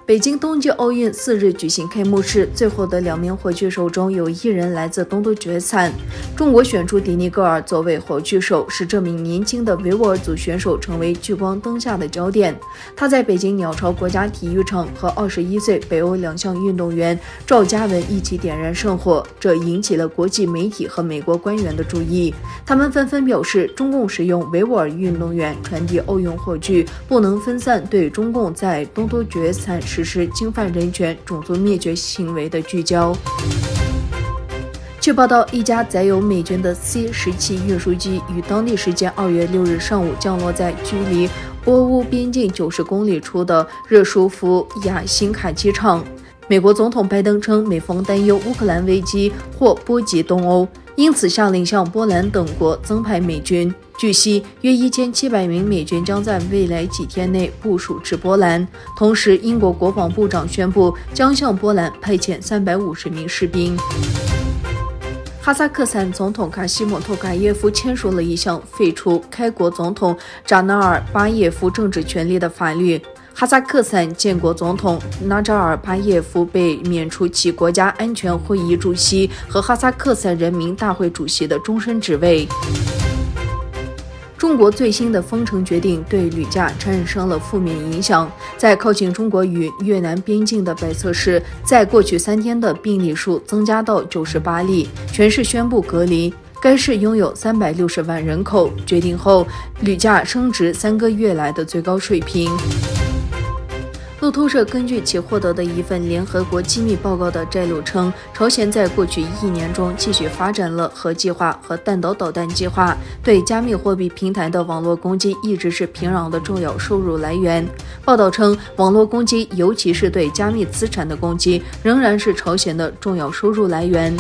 北京冬季奥运4日举行开幕式，最后的2名火炬手中有1人来自东突厥参。中国选出迪尼戈尔作为火炬手，使这名年轻的维吾尔族选手成为聚光灯下的焦点。他在北京鸟巢国家体育场和21岁北欧2项运动员赵嘉文一起点燃圣火，这引起了国际媒体和美国官员的注意。他们纷纷表示，中共使用维吾尔运动员传递奥运火炬，不能分散对中共在东突厥参实施侵犯人权、种族灭绝行为的聚焦。据报道，一架载有美军的 C-17运输机于当地时间2月6日上午降落在距离波乌边境90公里处的热舒夫亚辛卡机场。美国总统拜登称，美方担忧乌克兰危机或波及东欧，因此下令向波兰等国增派美军。据悉，约1700名美军将在未来几天内部署至波兰。同时，英国国防部长宣布将向波兰派遣350名士兵。哈萨克斯坦总统卡西姆托卡耶夫签署了一项废除开国总统扎纳尔巴耶夫政治权利的法律。哈萨克斯坦建国总统纳扎尔巴耶夫被免除其国家安全会议主席和哈萨克斯坦人民大会主席的终身职位。中国最新的封城决定对铝价产生了负面影响。在靠近中国与越南边境的百色市，在过去3天的病例数增加到98例，全市宣布隔离。该市拥有360万人口。决定后，铝价升值3个月来的最高水平。路透社根据其获得的一份联合国机密报告的摘录称，朝鲜在过去1年中继续发展了核计划和弹道导弹计划。对加密货币平台的网络攻击一直是平壤的重要收入来源。报道称，网络攻击，尤其是对加密资产的攻击，仍然是朝鲜的重要收入来源。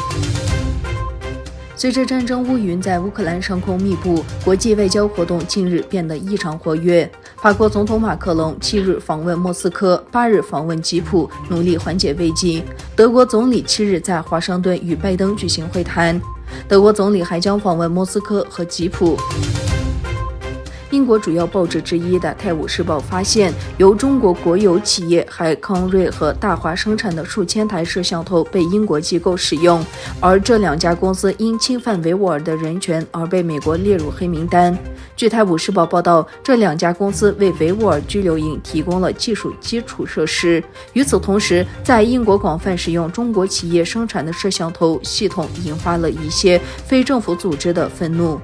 随着战争乌云在乌克兰上空密布，国际外交活动近日变得异常活跃。法国总统马克龙7日访问莫斯科，8日访问吉普，努力缓解危机。德国总理7日在华盛顿与拜登举行会谈。德国总理还将访问莫斯科和吉普。英国主要报纸之一的《泰晤士报》发现，由中国国有企业海康瑞和大华生产的数千台摄像头被英国机构使用，而这2家公司因侵犯维吾尔的人权而被美国列入黑名单。据《泰晤士报》报道，这2家公司为维吾尔拘留营提供了技术基础设施。与此同时，在英国广泛使用中国企业生产的摄像头系统引发了一些非政府组织的愤怒。